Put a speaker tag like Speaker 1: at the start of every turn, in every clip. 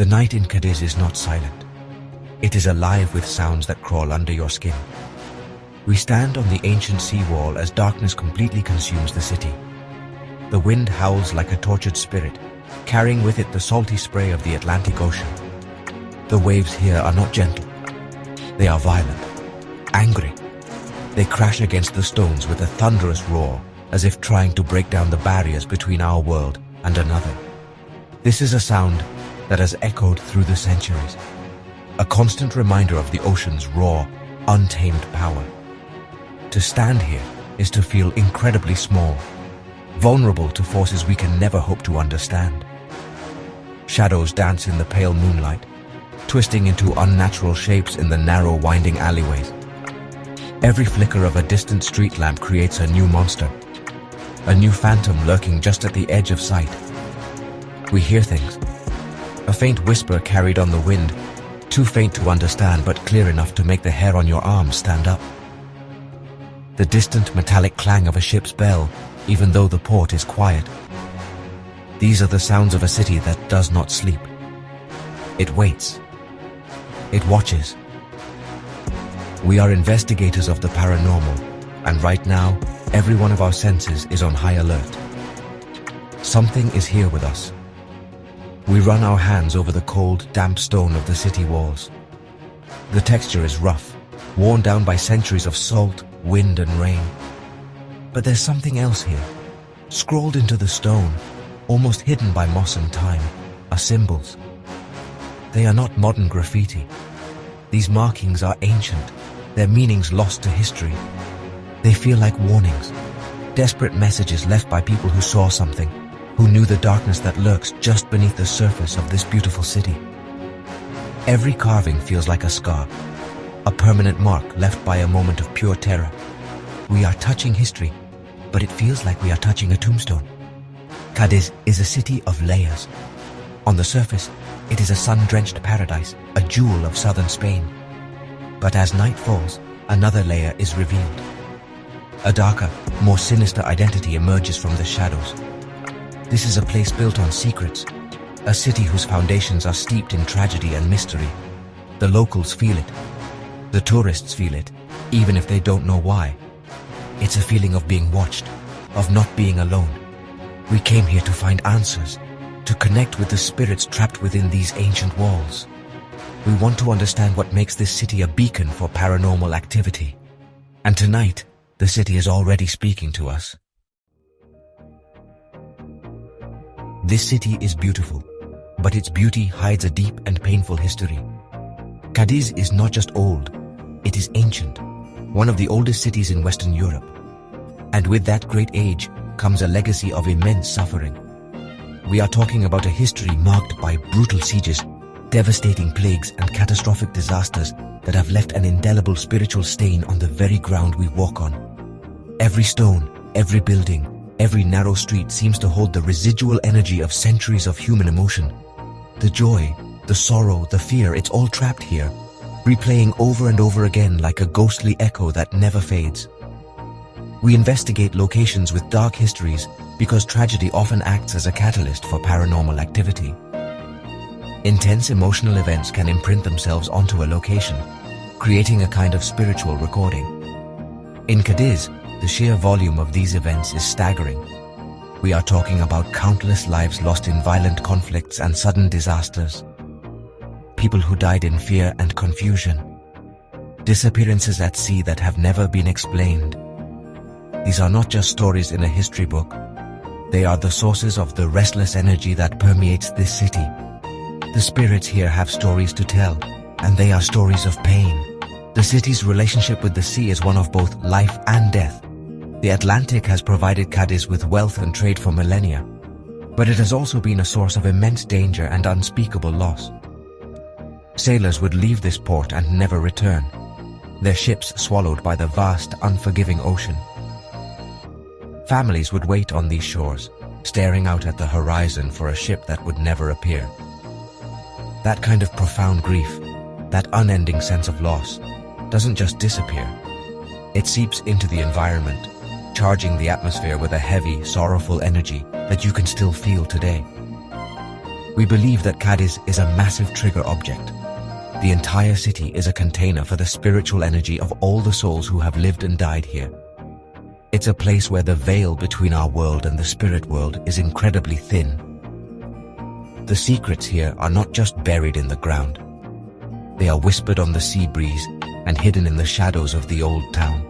Speaker 1: The night in Cadiz is not silent. It is alive with sounds that crawl under your skin. We stand on the ancient seawall as darkness completely consumes the city. The wind howls like a tortured spirit, carrying with it the salty spray of the Atlantic Ocean. The waves here are not gentle. They are violent, angry. They crash against the stones with a thunderous roar, as if trying to break down the barriers between our world and another. This is a sound that has echoed through the centuries, a constant reminder of the ocean's raw, untamed power. To stand here is to feel incredibly small, vulnerable to forces we can never hope to understand. Shadows dance in the pale moonlight, twisting into unnatural shapes in the narrow, winding alleyways. Every flicker of a distant street lamp creates a new monster, a new phantom lurking just at the edge of sight. We hear things, a faint whisper carried on the wind, too faint to understand but clear enough to make the hair on your arms stand up. The distant metallic clang of a ship's bell, even though the port is quiet. These are the sounds of a city that does not sleep. It waits. It watches. We are investigators of the paranormal, and right now, every one of our senses is on high alert. Something is here with us. We run our hands over the cold, damp stone of the city walls. The texture is rough, worn down by centuries of salt, wind and rain. But there's something else here. Scrawled into the stone, almost hidden by moss and time, are symbols. They are not modern graffiti. These markings are ancient, their meanings lost to history. They feel like warnings, desperate messages left by people who saw something, who knew the darkness that lurks just beneath the surface of this beautiful city. Every carving feels like a scar, a permanent mark left by a moment of pure terror. We are touching history, but it feels like we are touching a tombstone. Cadiz is a city of layers. On the surface, it is a sun-drenched paradise, a jewel of southern Spain. But as night falls, another layer is revealed. A darker, more sinister identity emerges from the shadows. This is a place built on secrets, a city whose foundations are steeped in tragedy and mystery. The locals feel it. The tourists feel it, even if they don't know why. It's a feeling of being watched, of not being alone. We came here to find answers, to connect with the spirits trapped within these ancient walls. We want to understand what makes this city a beacon for paranormal activity. And tonight, the city is already speaking to us. This city is beautiful, but its beauty hides a deep and painful history. Cadiz is not just old, it is ancient, one of the oldest cities in Western Europe. And with that great age comes a legacy of immense suffering. We are talking about a history marked by brutal sieges, devastating plagues and catastrophic disasters that have left an indelible spiritual stain on the very ground we walk on. Every stone, every building, every narrow street seems to hold the residual energy of centuries of human emotion. The joy, the sorrow, the fear, it's all trapped here, replaying over and over again like a ghostly echo that never fades. We investigate locations with dark histories because tragedy often acts as a catalyst for paranormal activity. Intense emotional events can imprint themselves onto a location, creating a kind of spiritual recording. In Cadiz, the sheer volume of these events is staggering. We are talking about countless lives lost in violent conflicts and sudden disasters. People who died in fear and confusion. Disappearances at sea that have never been explained. These are not just stories in a history book. They are the sources of the restless energy that permeates this city. The spirits here have stories to tell, and they are stories of pain. The city's relationship with the sea is one of both life and death. The Atlantic has provided Cadiz with wealth and trade for millennia, but it has also been a source of immense danger and unspeakable loss. Sailors would leave this port and never return, their ships swallowed by the vast, unforgiving ocean. Families would wait on these shores, staring out at the horizon for a ship that would never appear. That kind of profound grief, that unending sense of loss, doesn't just disappear. It seeps into the environment, charging the atmosphere with a heavy, sorrowful energy that you can still feel today. We believe that Cadiz is a massive trigger object. The entire city is a container for the spiritual energy of all the souls who have lived and died here. It's a place where the veil between our world and the spirit world is incredibly thin. The secrets here are not just buried in the ground. They are whispered on the sea breeze and hidden in the shadows of the old town.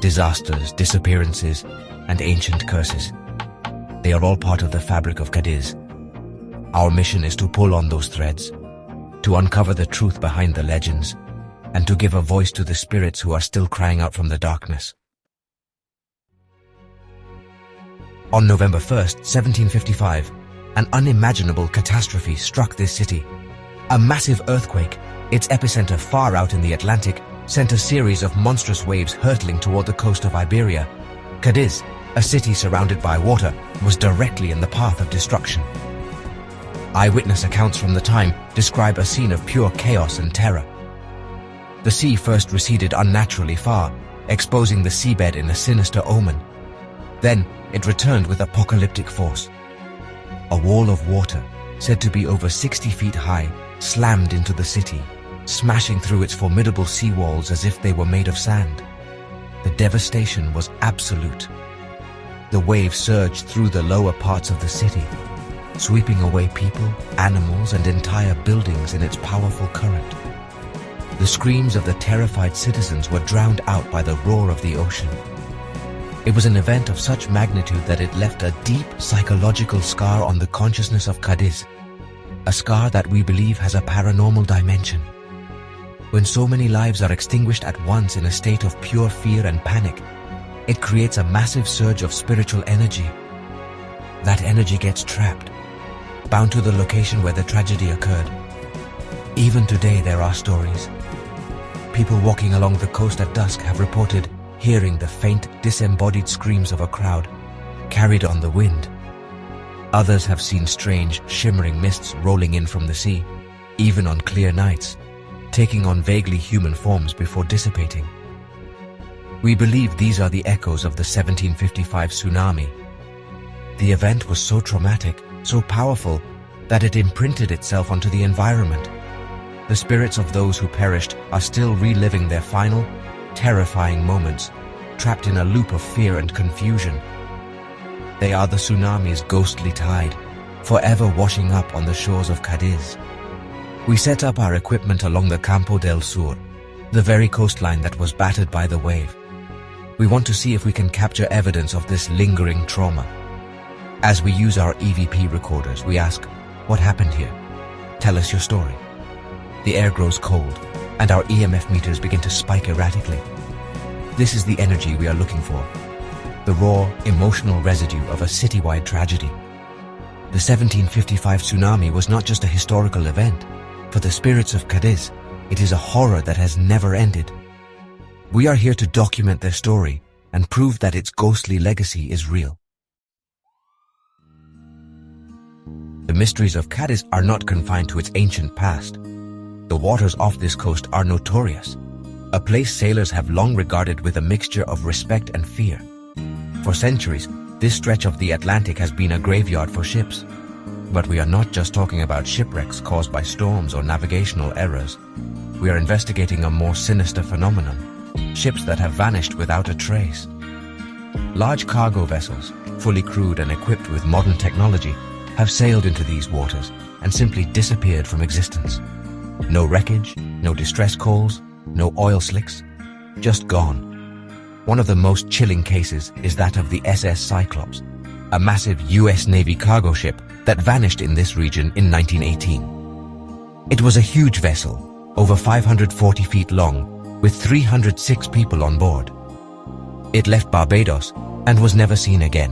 Speaker 1: Disasters, disappearances, and ancient curses. They are all part of the fabric of Cadiz. Our mission is to pull on those threads, to uncover the truth behind the legends, and to give a voice to the spirits who are still crying out from the darkness. On November 1st, 1755, an unimaginable catastrophe struck this city. A massive earthquake, its epicenter far out in the Atlantic, sent a series of monstrous waves hurtling toward the coast of Iberia. Cadiz, a city surrounded by water, was directly in the path of destruction. Eyewitness accounts from the time describe a scene of pure chaos and terror. The sea first receded unnaturally far, exposing the seabed in a sinister omen. Then it returned with apocalyptic force. A wall of water, said to be over 60 feet high, slammed into the city, smashing through its formidable sea walls as if they were made of sand. The devastation was absolute. The waves surged through the lower parts of the city, sweeping away people, animals, and entire buildings in its powerful current. The screams of the terrified citizens were drowned out by the roar of the ocean. It was an event of such magnitude that it left a deep psychological scar on the consciousness of Cadiz, a scar that we believe has a paranormal dimension. When so many lives are extinguished at once in a state of pure fear and panic, it creates a massive surge of spiritual energy. That energy gets trapped, bound to the location where the tragedy occurred. Even today there are stories. People walking along the coast at dusk have reported hearing the faint, disembodied screams of a crowd, carried on the wind. Others have seen strange, shimmering mists rolling in from the sea, even on clear nights, taking on vaguely human forms before dissipating. We believe these are the echoes of the 1755 tsunami. The event was so traumatic, so powerful, that it imprinted itself onto the environment. The spirits of those who perished are still reliving their final, terrifying moments, trapped in a loop of fear and confusion. They are the tsunami's ghostly tide, forever washing up on the shores of Cadiz. We set up our equipment along the Campo del Sur, the very coastline that was battered by the wave. We want to see if we can capture evidence of this lingering trauma. As we use our EVP recorders, we ask, "What happened here? Tell us your story." The air grows cold, and our EMF meters begin to spike erratically. This is the energy we are looking for, the raw, emotional residue of a citywide tragedy. The 1755 tsunami was not just a historical event. For the spirits of Cadiz, it is a horror that has never ended. We are here to document their story and prove that its ghostly legacy is real. The mysteries of Cadiz are not confined to its ancient past. The waters off this coast are notorious, a place sailors have long regarded with a mixture of respect and fear. For centuries, this stretch of the Atlantic has been a graveyard for ships. But we are not just talking about shipwrecks caused by storms or navigational errors. We are investigating a more sinister phenomenon, ships that have vanished without a trace. Large cargo vessels, fully crewed and equipped with modern technology, have sailed into these waters and simply disappeared from existence. No wreckage, no distress calls, no oil slicks, just gone. One of the most chilling cases is that of the SS Cyclops, a massive US Navy cargo ship that vanished in this region in 1918. It was a huge vessel, over 540 feet long, with 306 people on board. It left Barbados and was never seen again.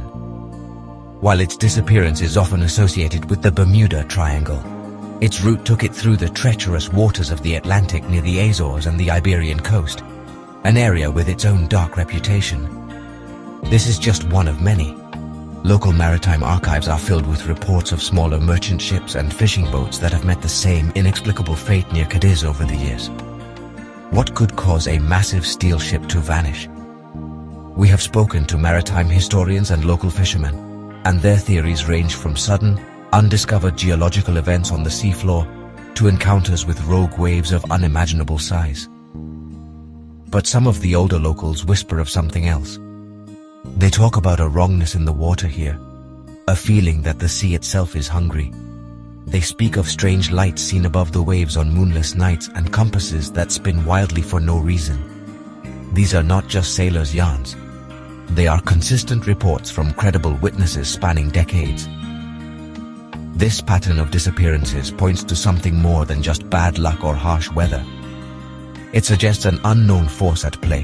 Speaker 1: While its disappearance is often associated with the Bermuda Triangle, its route took it through the treacherous waters of the Atlantic near the Azores and the Iberian coast, an area with its own dark reputation. This is just one of many. Local maritime archives are filled with reports of smaller merchant ships and fishing boats that have met the same inexplicable fate near Cadiz over the years. What could cause a massive steel ship to vanish? We have spoken to maritime historians and local fishermen, and their theories range from sudden, undiscovered geological events on the seafloor to encounters with rogue waves of unimaginable size. But some of the older locals whisper of something else. They talk about a wrongness in the water here, a feeling that the sea itself is hungry. They speak of strange lights seen above the waves on moonless nights and compasses that spin wildly for no reason. These are not just sailors' yarns. They are consistent reports from credible witnesses spanning decades. This pattern of disappearances points to something more than just bad luck or harsh weather. It suggests an unknown force at play,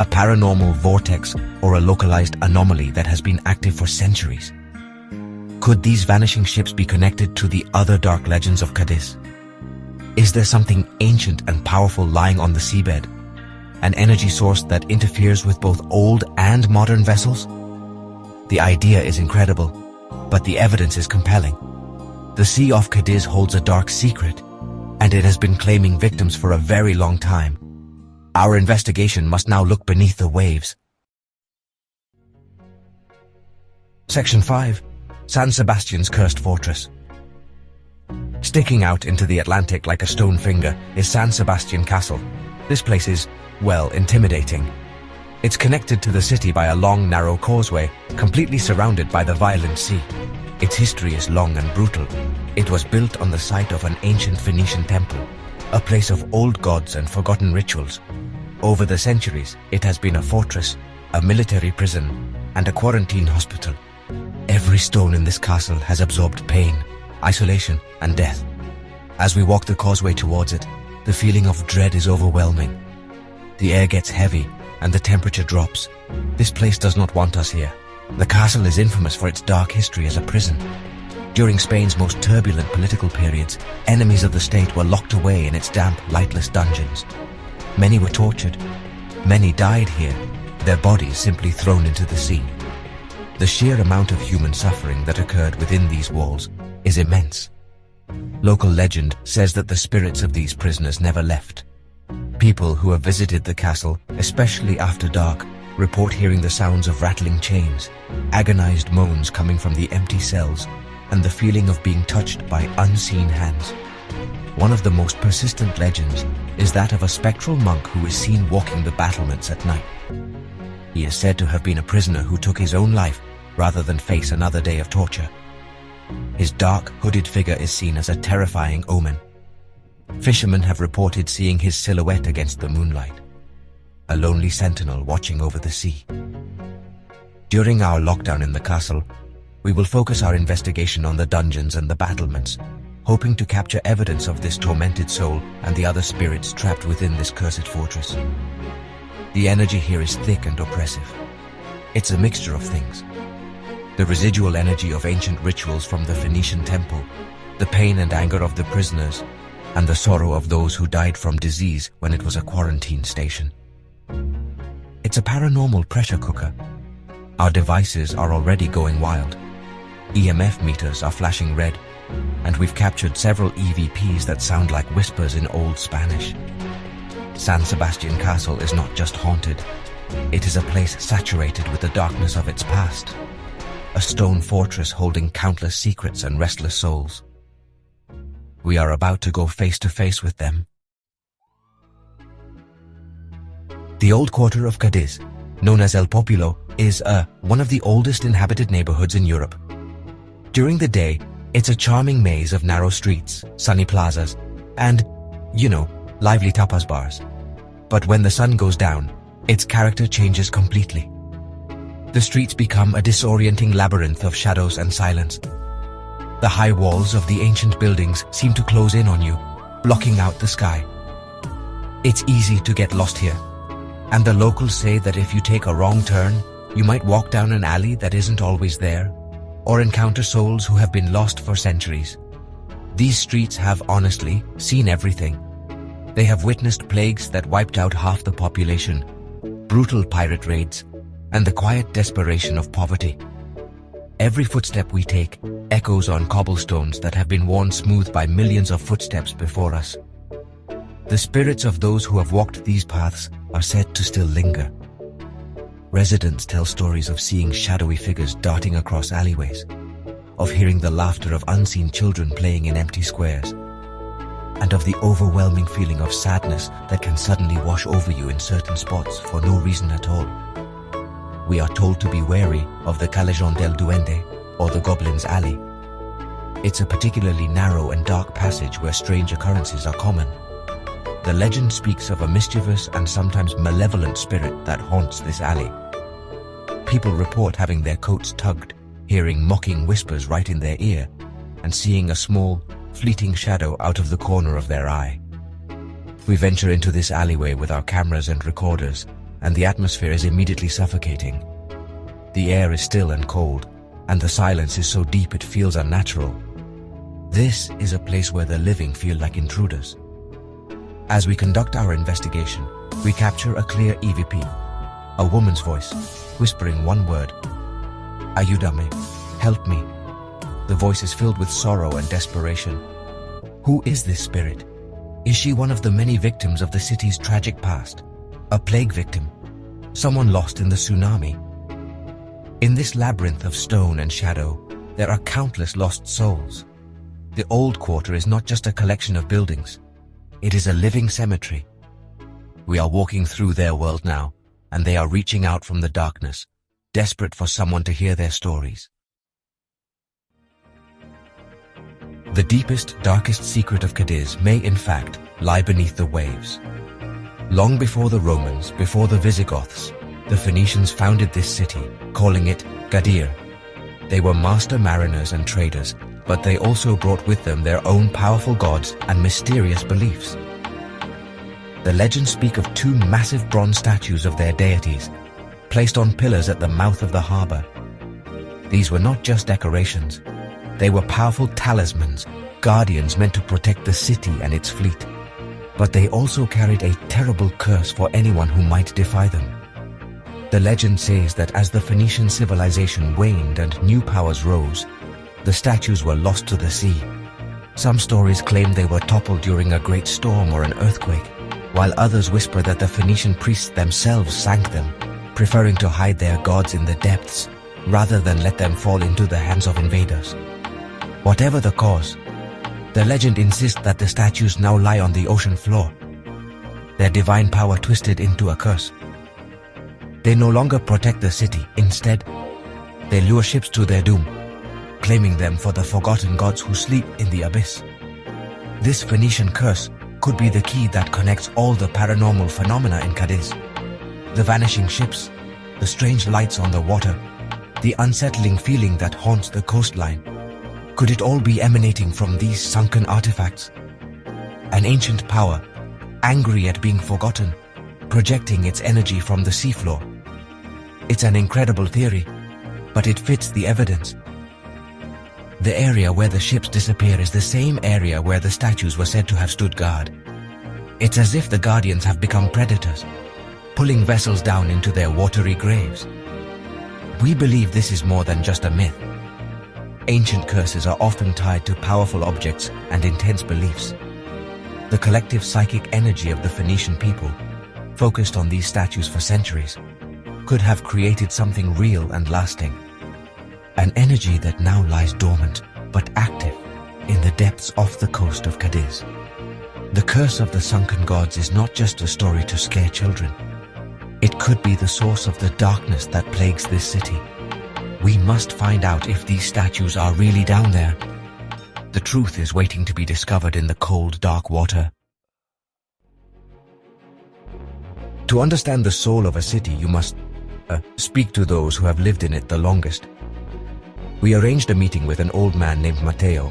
Speaker 1: a paranormal vortex or a localized anomaly that has been active for centuries. Could these vanishing ships be connected to the other dark legends of Cadiz? Is there something ancient and powerful lying on the seabed? An energy source that interferes with both old and modern vessels? The idea is incredible, but the evidence is compelling. The sea off Cadiz holds a dark secret, and it has been claiming victims for a very long time. Our investigation must now look beneath the waves. Section 5. San Sebastian's Cursed Fortress. Sticking out into the Atlantic like a stone finger is San Sebastián Castle. This place is, well, intimidating. It's connected to the city by a long, narrow causeway, completely surrounded by the violent sea. Its history is long and brutal. It was built on the site of an ancient Phoenician temple, a place of old gods and forgotten rituals. Over the centuries, it has been a fortress, a military prison, and a quarantine hospital. Every stone in this castle has absorbed pain, isolation, and death. As we walk the causeway towards it, the feeling of dread is overwhelming. The air gets heavy, and the temperature drops. This place does not want us here. The castle is infamous for its dark history as a prison. During Spain's most turbulent political periods, enemies of the state were locked away in its damp, lightless dungeons. Many were tortured. Many died here, their bodies simply thrown into the sea. The sheer amount of human suffering that occurred within these walls is immense. Local legend says that the spirits of these prisoners never left. People who have visited the castle, especially after dark, report hearing the sounds of rattling chains, agonized moans coming from the empty cells, and the feeling of being touched by unseen hands. One of the most persistent legends is that of a spectral monk who is seen walking the battlements at night. He is said to have been a prisoner who took his own life rather than face another day of torture. His dark, hooded figure is seen as a terrifying omen. Fishermen have reported seeing his silhouette against the moonlight, a lonely sentinel watching over the sea. During our lockdown in the castle, we will focus our investigation on the dungeons and the battlements, hoping to capture evidence of this tormented soul and the other spirits trapped within this cursed fortress. The energy here is thick and oppressive. It's a mixture of things. The residual energy of ancient rituals from the Phoenician temple, the pain and anger of the prisoners, and the sorrow of those who died from disease when it was a quarantine station. It's a paranormal pressure cooker. Our devices are already going wild. EMF meters are flashing red, and we've captured several EVPs that sound like whispers in Old Spanish. San Sebastián Castle is not just haunted. It is a place saturated with the darkness of its past. A stone fortress holding countless secrets and restless souls. We are about to go face to face with them. The old quarter of Cadiz, known as El Populo, is one of the oldest inhabited neighborhoods in Europe. During the day, it's a charming maze of narrow streets, sunny plazas, and, lively tapas bars. But when the sun goes down, its character changes completely. The streets become a disorienting labyrinth of shadows and silence. The high walls of the ancient buildings seem to close in on you, blocking out the sky. It's easy to get lost here, and the locals say that if you take a wrong turn, you might walk down an alley that isn't always there, or encounter souls who have been lost for centuries. These streets have honestly seen everything. They have witnessed plagues that wiped out half the population, brutal pirate raids, and the quiet desperation of poverty. Every footstep we take echoes on cobblestones that have been worn smooth by millions of footsteps before us. The spirits of those who have walked these paths are said to still linger. Residents tell stories of seeing shadowy figures darting across alleyways, of hearing the laughter of unseen children playing in empty squares, and of the overwhelming feeling of sadness that can suddenly wash over you in certain spots for no reason at all. We are told to be wary of the 𝕊𝕦𝕓𝕓𝕖, or the Goblin's Alley. It's a particularly narrow and dark passage where strange occurrences are common. The legend speaks of a mischievous and sometimes malevolent spirit that haunts this alley. People report having their coats tugged, hearing mocking whispers right in their ear, and seeing a small, fleeting shadow out of the corner of their eye. We venture into this alleyway with our cameras and recorders, and the atmosphere is immediately suffocating. The air is still and cold, and the silence is so deep it feels unnatural. This is a place where the living feel like intruders. As we conduct our investigation, we capture a clear EVP, a woman's voice, whispering one word, "Ayúdame, help me." The voice is filled with sorrow and desperation. Who is this spirit? Is she one of the many victims of the city's tragic past? A plague victim? Someone lost in the tsunami? In this labyrinth of stone and shadow, there are countless lost souls. The old quarter is not just a collection of buildings. It is a living cemetery. We are walking through their world now, and they are reaching out from the darkness, desperate for someone to hear their stories. The deepest, darkest secret of Cadiz may, in fact, lie beneath the waves. Long before the Romans, before the Visigoths, the Phoenicians founded this city, calling it Gadir. They were master mariners and traders, but they also brought with them their own powerful gods and mysterious beliefs. The legends speak of two massive bronze statues of their deities, placed on pillars at the mouth of the harbor. These were not just decorations. They were powerful talismans, guardians meant to protect the city and its fleet. But they also carried a terrible curse for anyone who might defy them. The legend says that as the Phoenician civilization waned and new powers rose, the statues were lost to the sea. Some stories claim they were toppled during a great storm or an earthquake, while others whisper that the Phoenician priests themselves sank them, preferring to hide their gods in the depths, rather than let them fall into the hands of invaders. Whatever the cause, the legend insists that the statues now lie on the ocean floor, their divine power twisted into a curse. They no longer protect the city. Instead, they lure ships to their doom, claiming them for the forgotten gods who sleep in the abyss. This Phoenician curse could be the key that connects all the paranormal phenomena in Cadiz. The vanishing ships, the strange lights on the water, the unsettling feeling that haunts the coastline. Could it all be emanating from these sunken artifacts? An ancient power, angry at being forgotten, projecting its energy from the seafloor. It's an incredible theory, but it fits the evidence. The area where the ships disappear is the same area where the statues were said to have stood guard. It's as if the guardians have become predators, pulling vessels down into their watery graves. We believe this is more than just a myth. Ancient curses are often tied to powerful objects and intense beliefs. The collective psychic energy of the Phoenician people, focused on these statues for centuries, could have created something real and lasting. An energy that now lies dormant, but active, in the depths off the coast of Cadiz. The curse of the sunken gods is not just a story to scare children. It could be the source of the darkness that plagues this city. We must find out if these statues are really down there. The truth is waiting to be discovered in the cold, dark water. To understand the soul of a city, you must speak to those who have lived in it the longest. We arranged a meeting with an old man named 𝕊𝕦𝕓𝕖,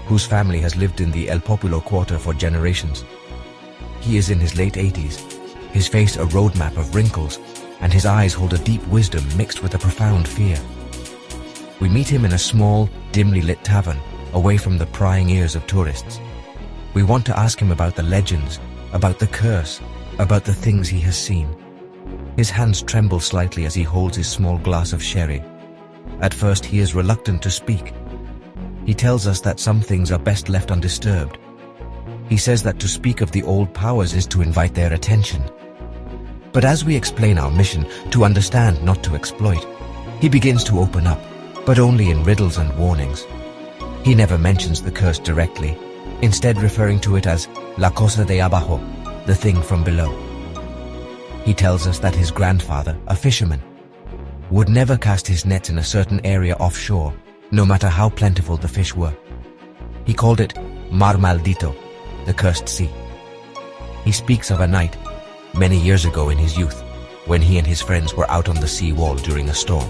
Speaker 1: whose family has lived in the El Populo quarter for generations. He is in his late 80s, his face a roadmap of wrinkles, and his eyes hold a deep wisdom mixed with a profound fear. We meet him in a small, dimly lit tavern, away from the prying ears of tourists. We want to ask him about the legends, about the curse, about the things he has seen. His hands tremble slightly as he holds his small glass of sherry. At first, he is reluctant to speak. He tells us that some things are best left undisturbed. He says that to speak of the old powers is to invite their attention. But as we explain our mission, to understand, not to exploit, he begins to open up. but only in riddles and warnings. He never mentions the curse directly, instead referring to it as la cosa de abajo, the thing from below. He tells us that his grandfather, a fisherman, would never cast his nets in a certain area offshore, no matter how plentiful the fish were. He called it mar maldito, the cursed sea. He speaks of a night, many years ago in his youth, when he and his friends were out on the sea wall during a storm.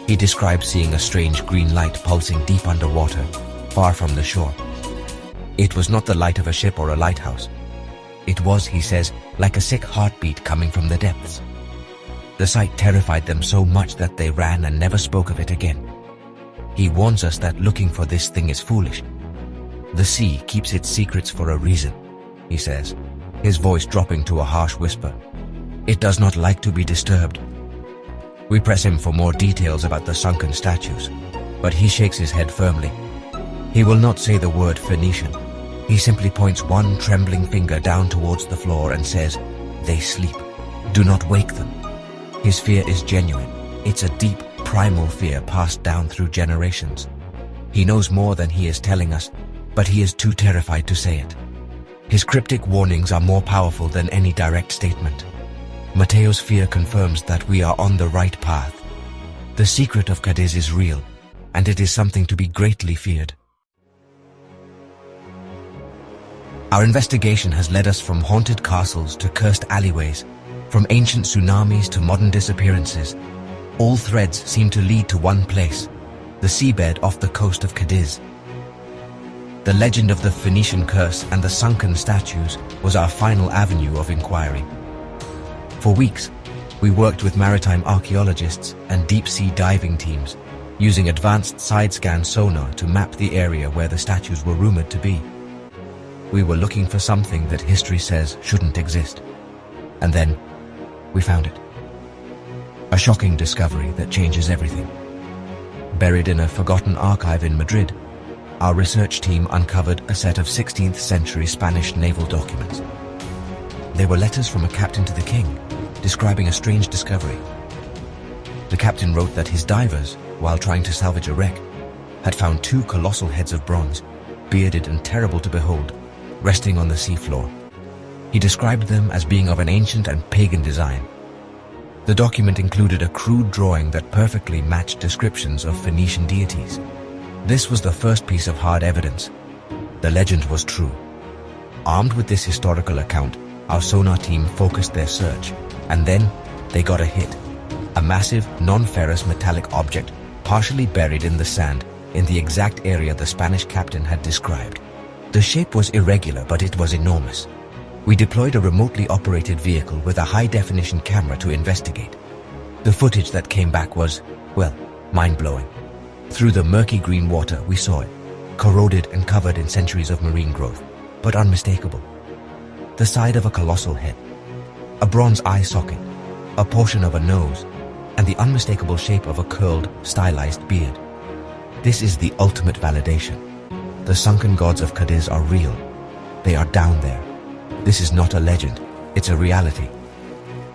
Speaker 1: He describes seeing a strange green light pulsing deep underwater, far from the shore. It was not the light of a ship or a lighthouse. It was, he says, like a sick heartbeat coming from the depths. The sight terrified them so much that they ran and never spoke of it again. He warns us that looking for this thing is foolish. The sea keeps its secrets for a reason, he says, his voice dropping to a harsh whisper. It does not like to be disturbed. We press him for more details about the sunken statues, but he shakes his head firmly. He will not say the word Phoenician. He simply points one trembling finger down towards the floor and says, "They sleep. Do not wake them." His fear is genuine. It's a deep, primal fear passed down through generations. He knows more than he is telling us, but he is too terrified to say it. His cryptic warnings are more powerful than any direct statement. Matteo's fear confirms that we are on the right path. The secret of Cadiz is real, and it is something to be greatly feared. Our investigation has led us from haunted castles to cursed alleyways, from ancient tsunamis to modern disappearances. All threads seem to lead to one place, the seabed off the coast of Cadiz. The legend of the Phoenician curse and the sunken statues was our final avenue of inquiry. For weeks, we worked with maritime archaeologists and deep-sea diving teams, using advanced side-scan sonar to map the area where the statues were rumored to be. We were looking for something that history says shouldn't exist. And then, we found it. A shocking discovery that changes everything. Buried in a forgotten archive in Madrid, our research team uncovered a set of 16th century Spanish naval documents. They were letters from a captain to the king, describing a strange discovery. The captain wrote that his divers, while trying to salvage a wreck, had found two colossal heads of bronze, bearded and terrible to behold, resting on the seafloor. He described them as being of an ancient and pagan design. The document included a crude drawing that perfectly matched descriptions of Phoenician deities. This was the first piece of hard evidence. The legend was true. Armed with this historical account, our sonar team focused their search, and then they got a hit. A massive, non-ferrous metallic object partially buried in the sand in the exact area the Spanish captain had described. The shape was irregular, but it was enormous. We deployed a remotely operated vehicle with a high-definition camera to investigate. The footage that came back was, well, mind-blowing. Through the murky green water, we saw it, corroded and covered in centuries of marine growth, but unmistakable. The side of a colossal head, a bronze eye socket, a portion of a nose, and the unmistakable shape of a curled, stylized beard. This is the ultimate validation. The sunken gods of Cadiz are real. They are down there. This is not a legend, it's a reality.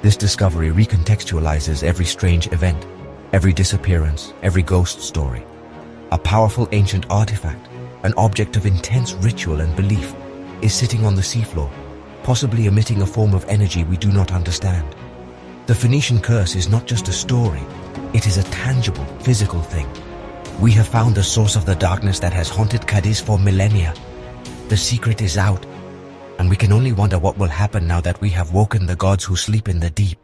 Speaker 1: This discovery recontextualizes every strange event, every disappearance, every ghost story. A powerful ancient artifact, an object of intense ritual and belief, is sitting on the seafloor, possibly emitting a form of energy we do not understand. The Phoenician curse is not just a story, it is a tangible, physical thing. We have found the source of the darkness that has haunted Cadiz for millennia. The secret is out, and we can only wonder what will happen now that we have woken the gods who sleep in the deep.